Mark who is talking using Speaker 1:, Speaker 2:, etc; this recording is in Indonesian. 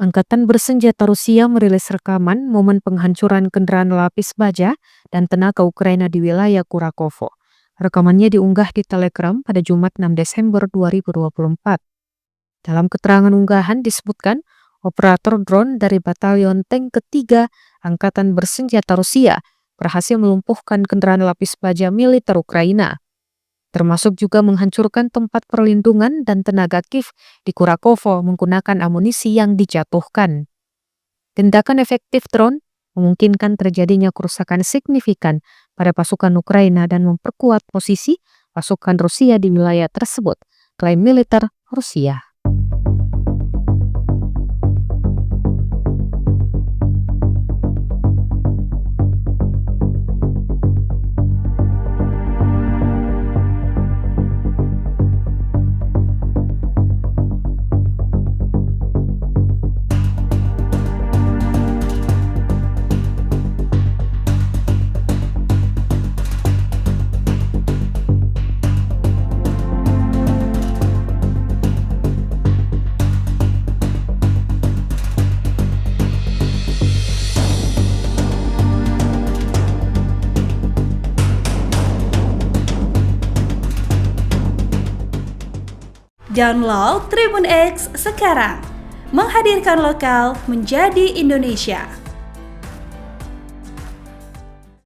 Speaker 1: Angkatan bersenjata Rusia merilis rekaman momen penghancuran kendaraan lapis baja dan tenaga Ukraina di wilayah Kurakovo. Rekamannya diunggah di Telegram pada Jumat 6 Desember 2024. Dalam keterangan unggahan disebutkan, operator drone dari Batalion Tank Ketiga Angkatan Bersenjata Rusia berhasil melumpuhkan kendaraan lapis baja militer Ukraina, termasuk juga menghancurkan tempat perlindungan dan tenaga Kiev di Kurakovo menggunakan amunisi yang dijatuhkan. Tindakan efektif drone memungkinkan terjadinya kerusakan signifikan pada pasukan Ukraina dan memperkuat posisi pasukan Rusia di wilayah tersebut, klaim militer Rusia.
Speaker 2: Download Tribun X sekarang, menghadirkan lokal menjadi Indonesia.